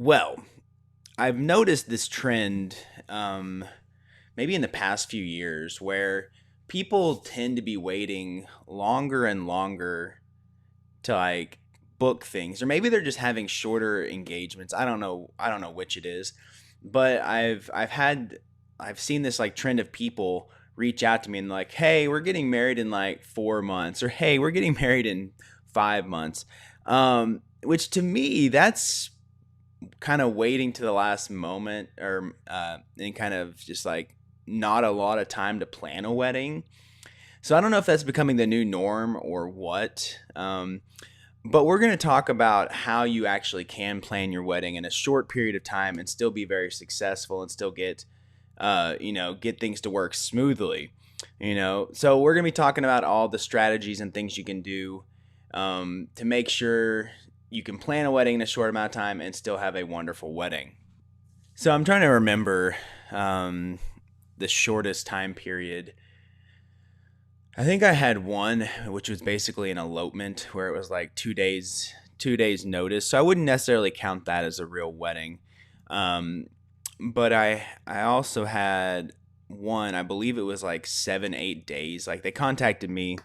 Well, I've noticed this trend, um, maybe in the past few years, where people tend to be waiting longer and longer to book things, or maybe they're just having shorter engagements. I don't know. I don't know which it is, but I've seen this trend of people reach out to me and like, hey, we're getting married in like 4 months, or hey, we're getting married in 5 months. Which to me, that's kind of waiting to the last moment, or and kind of just like not a lot of time to plan a wedding. So I don't know if that's becoming the new norm or what. But we're going to talk about how you actually can plan your wedding in a short period of time and still be very successful and still get, get things to work smoothly. So we're going to be talking about all the strategies and things you can do to make sure you can plan a wedding in a short amount of time and still have a wonderful wedding. So I'm trying to remember the shortest time period. I think I had one, which was basically an elopement where it was like 2 days notice. So I wouldn't necessarily count that as a real wedding. Um, but I also had one, I believe it was like 7, 8 days. Like they contacted me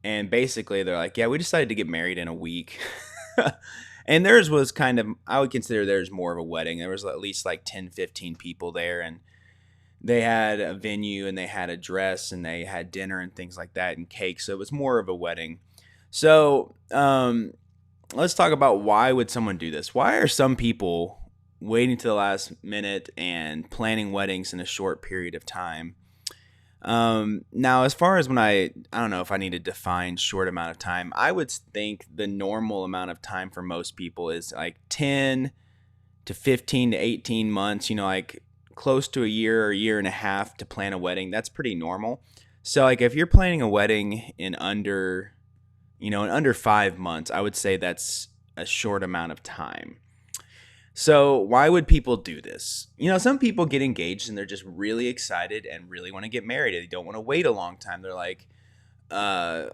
and basically they're like, yeah, we decided to get married in a week. And theirs was kind of, I would consider theirs more of a wedding. There was at least like 10, 15 people there, and they had a venue and they had a dress and they had dinner and things like that and cake. So it was more of a wedding. So let's talk about, why would someone do this? Why are some people waiting to the last minute and planning weddings in a short period of time? Now, as far as when I don't know if I need to define short amount of time, I would think the normal amount of time for most people is like 10 to 15 to 18 months, like close to a year or a year and a half to plan a wedding. That's pretty normal. So like if you're planning a wedding in under 5 months, I would say that's a short amount of time. So why would people do this? Some people get engaged and they're just really excited and really want to get married. They don't want to wait a long time. They're like, uh,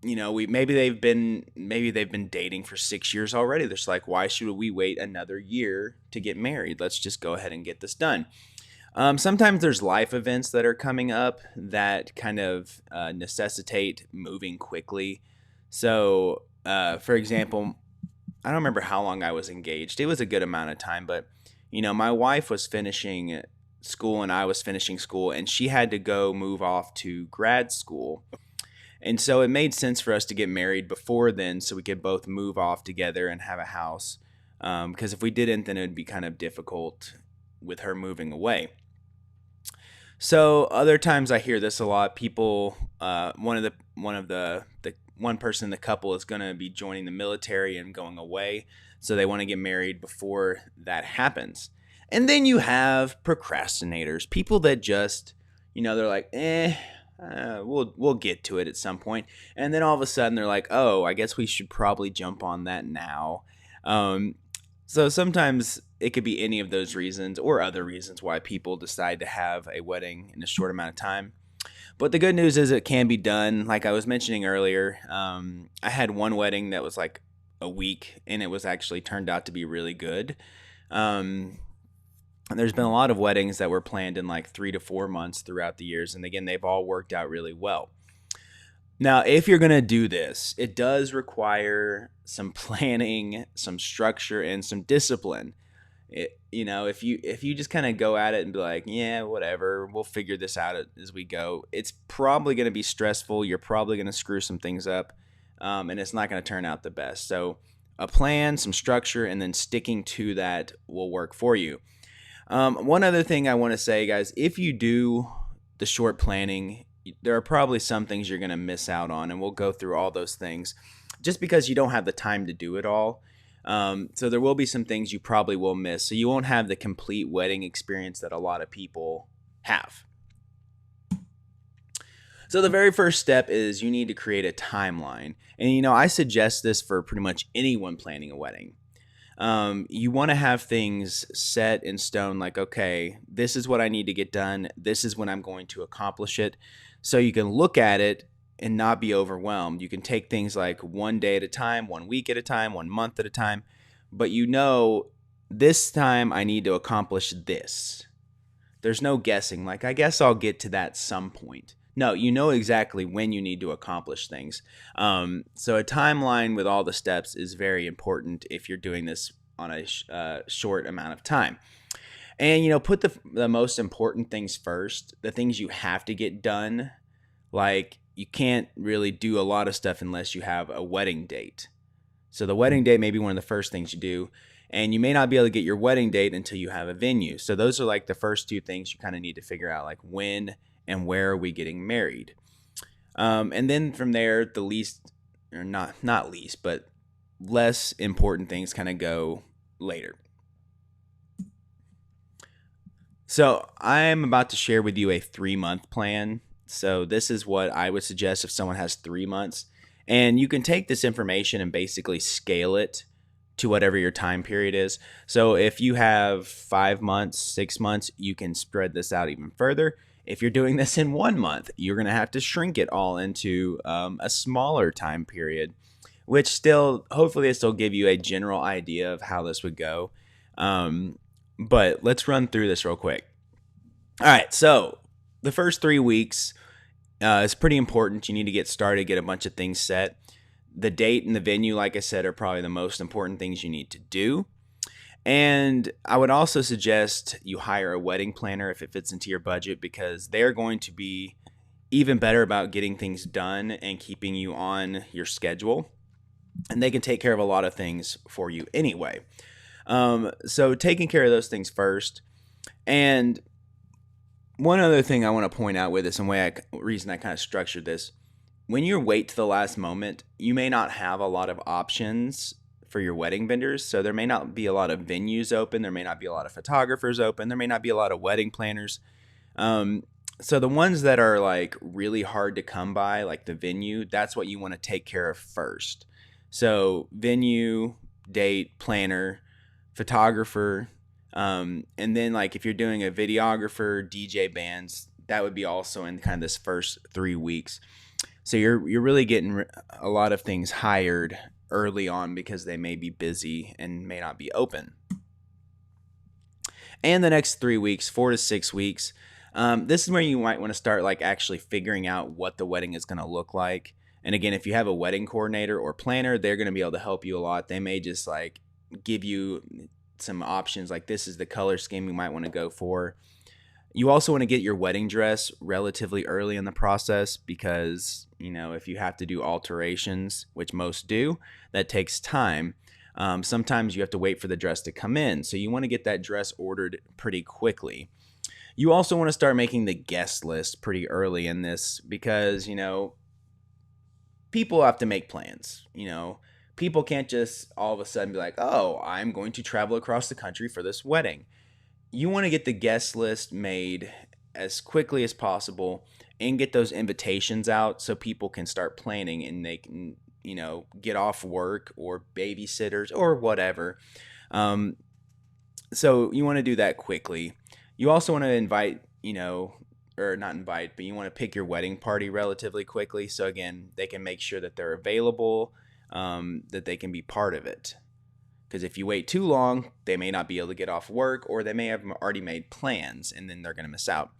we maybe they've been dating for 6 years already. They're just like, why should we wait another year to get married? Let's just go ahead and get this done. Sometimes there's life events that are coming up that kind of necessitate moving quickly. So, for example, I don't remember how long I was engaged. It was a good amount of time, but my wife was finishing school and I was finishing school, and she had to go move off to grad school. And so it made sense for us to get married before then so we could both move off together and have a house. Because if we didn't, then it would be kind of difficult with her moving away. So other times I hear this a lot. People, one person in the couple is going to be joining the military and going away, so they want to get married before that happens. And then you have procrastinators, people that just, they're like, we'll get to it at some point, and then all of a sudden they're like, oh, I guess we should probably jump on that now. So sometimes it could be any of those reasons or other reasons why people decide to have a wedding in a short amount of time. But the good news is it can be done. Like I was mentioning earlier, I had one wedding that was like a week, and it was actually turned out to be really good. And there's been a lot of weddings that were planned in like 3 to 4 months throughout the years. And again, they've all worked out really well. Now, if you're going to do this, it does require some planning, some structure, and some discipline. If you just kind of go at it and be like, yeah, whatever, we'll figure this out as we go, it's probably going to be stressful. You're probably going to screw some things up, and it's not going to turn out the best. So a plan, some structure, and then sticking to that will work for you. One other thing I want to say, guys, if you do the short planning, there are probably some things you're going to miss out on, and we'll go through all those things just because you don't have the time to do it all. So there will be some things you probably will miss. So you won't have the complete wedding experience that a lot of people have. So the very first step is you need to create a timeline. And, I suggest this for pretty much anyone planning a wedding. You want to have things set in stone, like, okay, this is what I need to get done. This is when I'm going to accomplish it. So you can look at it and not be overwhelmed. You can take things like one day at a time, 1 week at a time, 1 month at a time, but this time I need to accomplish this. There's no guessing. Like, I guess I'll get to that some point. No, you know exactly when you need to accomplish things. So a timeline with all the steps is very important if you're doing this on a short amount of time. And, put the most important things first, the things you have to get done. Like, you can't really do a lot of stuff unless you have a wedding date. So the wedding date may be one of the first things you do. And you may not be able to get your wedding date until you have a venue. So those are like the first two things you kind of need to figure out, like when and where are we getting married. And then from there, the least, or not least, but less important things kind of go later. So I'm about to share with you a 3-month plan. So this is what I would suggest if someone has 3 months. And you can take this information and basically scale it to whatever your time period is. So if you have 5 months, 6 months, you can spread this out even further. If you're doing this in 1 month, you're going to have to shrink it all into a smaller time period, which still, hopefully this will give you a general idea of how this would go. But let's run through this real quick. All right, so the first 3 weeks is pretty important. You need to get started, get a bunch of things set. The date and the venue, like I said, are probably the most important things you need to do. And I would also suggest you hire a wedding planner if it fits into your budget, because they're going to be even better about getting things done and keeping you on your schedule. And they can take care of a lot of things for you anyway. So taking care of those things first. And one other thing I want to point out with this, and reason I kind of structured this, when you wait to the last moment, you may not have a lot of options for your wedding vendors. So there may not be a lot of venues open. There may not be a lot of photographers open. There may not be a lot of wedding planners. So the ones that are like really hard to come by, like the venue, that's what you want to take care of first. So venue, date, planner, photographer, and then like if you're doing a videographer, DJ bands, that would be also in kind of this first 3 weeks. So you're really getting a lot of things hired early on because they may be busy and may not be open. And the next 3 weeks, 4 to 6 weeks, this is where you might want to start like actually figuring out what the wedding is going to look like. And again, if you have a wedding coordinator or planner, they're going to be able to help you a lot. They may just like give you some options, like this is the color scheme you might want to go for. You also want to get your wedding dress relatively early in the process because, if you have to do alterations, which most do, that takes time. Sometimes you have to wait for the dress to come in. So you want to get that dress ordered pretty quickly. You also want to start making the guest list pretty early in this because, people have to make plans. People can't just all of a sudden be like, oh, I'm going to travel across the country for this wedding. You want to get the guest list made as quickly as possible and get those invitations out so people can start planning and they can, get off work or babysitters or whatever. So you want to do that quickly. You also want to invite, or not invite, but you want to pick your wedding party relatively quickly. So again, they can make sure that they're available, that they can be part of it. Because if you wait too long, they may not be able to get off work or they may have already made plans and then they're going to miss out.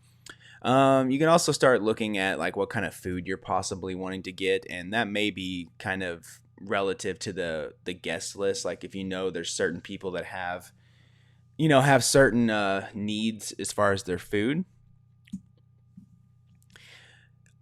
You can also start looking at like what kind of food you're possibly wanting to get. And that may be kind of relative to the guest list. Like if there's certain people that have certain needs as far as their food.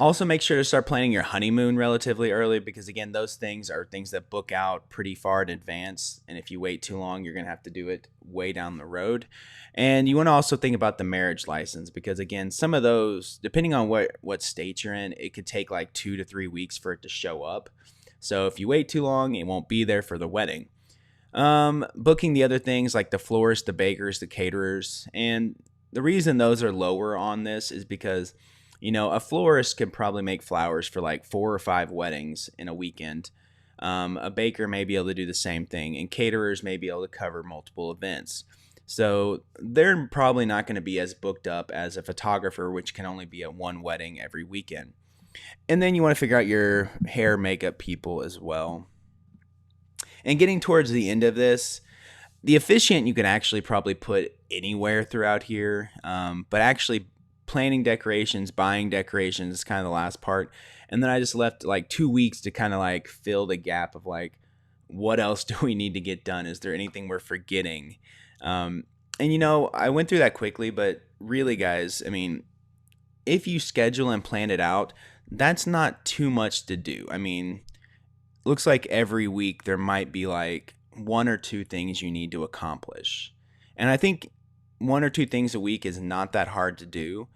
Also, make sure to start planning your honeymoon relatively early because, again, those things are things that book out pretty far in advance. And if you wait too long, you're going to have to do it way down the road. And you want to also think about the marriage license because, again, some of those, depending on what state you're in, it could take like 2 to 3 weeks for it to show up. So if you wait too long, it won't be there for the wedding. Booking the other things like the florists, the bakers, the caterers. And the reason those are lower on this is because a florist can probably make flowers for like 4 or 5 weddings in a weekend. A baker may be able to do the same thing, and caterers may be able to cover multiple events. So they're probably not going to be as booked up as a photographer, which can only be at one wedding every weekend. And then you want to figure out your hair, makeup people as well. And getting towards the end of this, The officiant you can actually probably put anywhere throughout here, but actually planning decorations, buying decorations is kind of the last part. And then I just left like 2 weeks to kind of like fill the gap of like, what else do we need to get done? Is there anything we're forgetting? Um, and I went through that quickly, but really, guys, I mean, if you schedule and plan it out, that's not too much to do. I mean, looks like every week there might be like one or two things you need to accomplish. And I think one or two things a week is not that hard to do,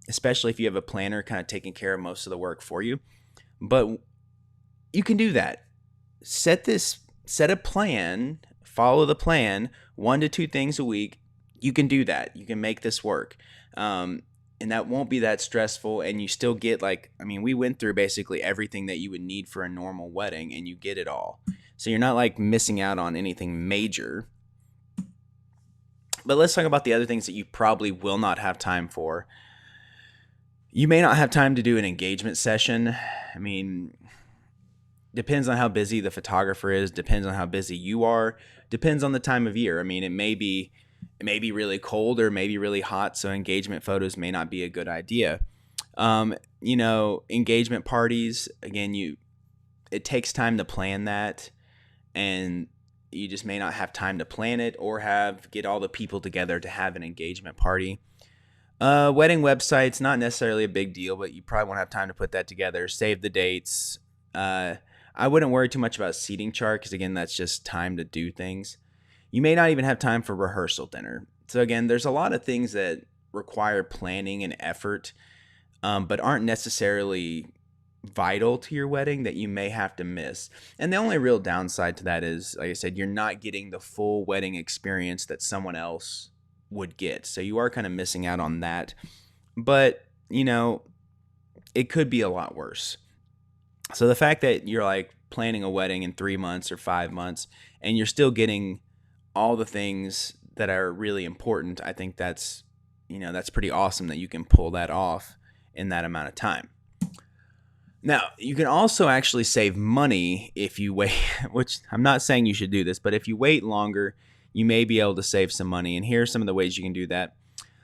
especially if you have a planner kind of taking care of most of the work for you. But you can do that. Set a plan, follow the plan, 1 to 2 things a week. You can do that. You can make this work. And that won't be that stressful, and you still get we went through basically everything that you would need for a normal wedding, and you get it all. So you're not like missing out on anything major. But let's talk about the other things that you probably will not have time for. You may not have time to do an engagement session. I mean, depends on how busy the photographer is, depends on how busy you are, depends on the time of year. I mean, it may be really cold or maybe really hot, so engagement photos may not be a good idea. Engagement parties, again, it takes time to plan that, and you just may not have time to plan it or get all the people together to have an engagement party. Wedding websites, not necessarily a big deal, but you probably won't have time to put that together. Save the dates. I wouldn't worry too much about seating chart because, again, that's just time to do things. You may not even have time for rehearsal dinner. So again, there's a lot of things that require planning and effort, but aren't necessarily vital to your wedding that you may have to miss. And the only real downside to that is, like I said, you're not getting the full wedding experience that someone else would get. So you are kind of missing out on that. But, it could be a lot worse. So the fact that you're like planning a wedding in 3 months or 5 months and you're still getting all the things that are really important, I think that's pretty awesome that you can pull that off in that amount of time. Now, you can also actually save money if you wait, which I'm not saying you should do this, but if you wait longer, you may be able to save some money. And here are some of the ways you can do that.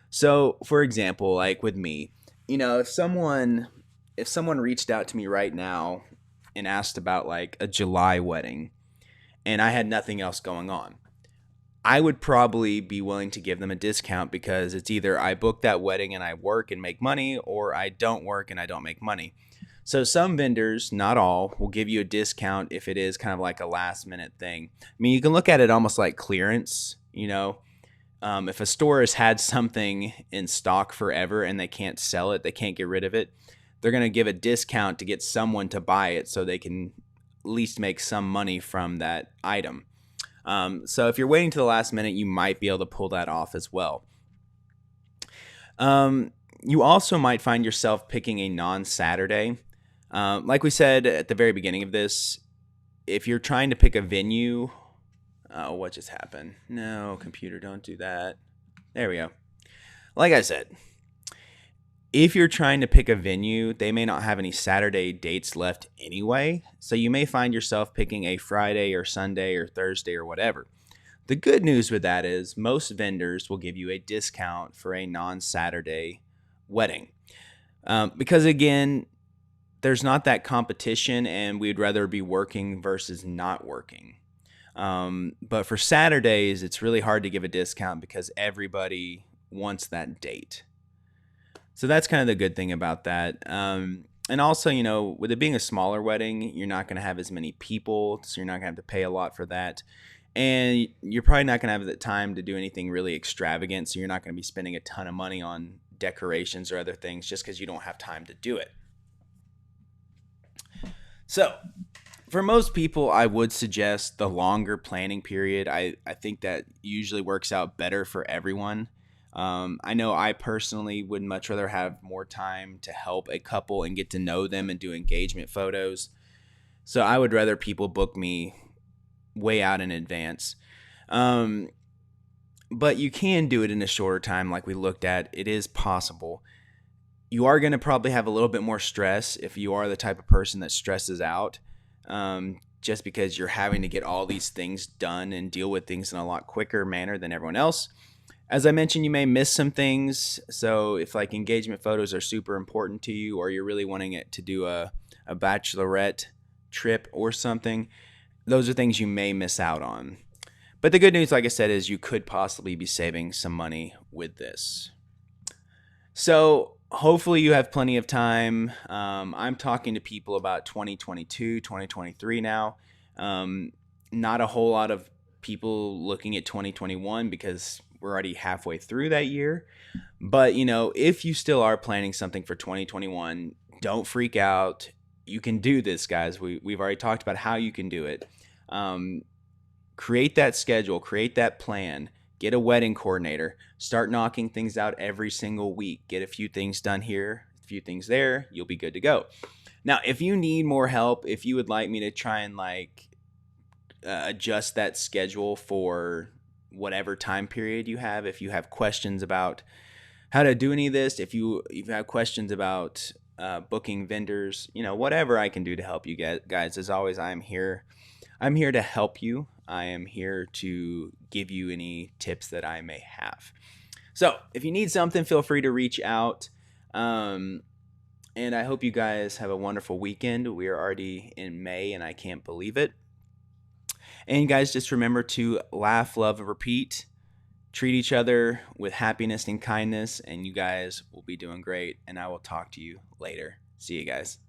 So, for example, like with me, if someone reached out to me right now and asked about like a July wedding and I had nothing else going on, I would probably be willing to give them a discount because it's either I book that wedding and I work and make money, or I don't work and I don't make money. So some vendors, not all, will give you a discount if it is kind of like a last minute thing. I mean, you can look at it almost like clearance, if a store has had something in stock forever and they can't sell it, they can't get rid of it, they're going to give a discount to get someone to buy it so they can at least make some money from that item. So if you're waiting to the last minute, you might be able to pull that off as well. You also might find yourself picking a non-Saturday. Like we said at the very beginning of this, if you're trying to pick a venue, what just happened? No, computer, don't do that. There we go. Like I said, if you're trying to pick a venue, they may not have any Saturday dates left anyway, so you may find yourself picking a Friday or Sunday or Thursday or whatever. The good news with that is most vendors will give you a discount for a non-Saturday wedding. Because again, there's not that competition and we'd rather be working versus not working. But for Saturdays, it's really hard to give a discount because everybody wants that date. So that's kind of the good thing about that. And also, with it being a smaller wedding, you're not going to have as many people, so you're not going to have to pay a lot for that. And you're probably not going to have the time to do anything really extravagant, so you're not going to be spending a ton of money on decorations or other things just because you don't have time to do it. So for most people, I would suggest the longer planning period. I think that usually works out better for everyone. I know I personally would much rather have more time to help a couple and get to know them and do engagement photos. So I would rather people book me way out in advance. But you can do it in a shorter time like we looked at. It is possible. You are going to probably have a little bit more stress if you are the type of person that stresses out. just because you're having to get all these things done and deal with things in a lot quicker manner than everyone else. As I mentioned, you may miss some things. So if like engagement photos are super important to you, or you're really wanting it to do a bachelorette trip or something, those are things you may miss out on. But the good news, like I said, is you could possibly be saving some money with this. So hopefully you have plenty of time. I'm talking to people about 2022, 2023 now. Not a whole lot of people looking at 2021 because we're already halfway through that year. But, if you still are planning something for 2021, don't freak out. You can do this, guys. We've already talked about how you can do it. Create that schedule, create that plan, get a wedding coordinator, start knocking things out every single week. Get a few things done here, a few things there, you'll be good to go. Now, if you need more help, if you would like me to try and adjust that schedule for whatever time period you have, if you have questions about how to do any of this, if you have questions about booking vendors, whatever I can do to help you guys, as always, I'm here to help you. I am here to give you any tips that I may have. So if you need something, feel free to reach out. And I hope you guys have a wonderful weekend. We are already in May and I can't believe it. And guys, just remember to laugh, love, and repeat. Treat each other with happiness and kindness, and you guys will be doing great. And I will talk to you later. See you guys.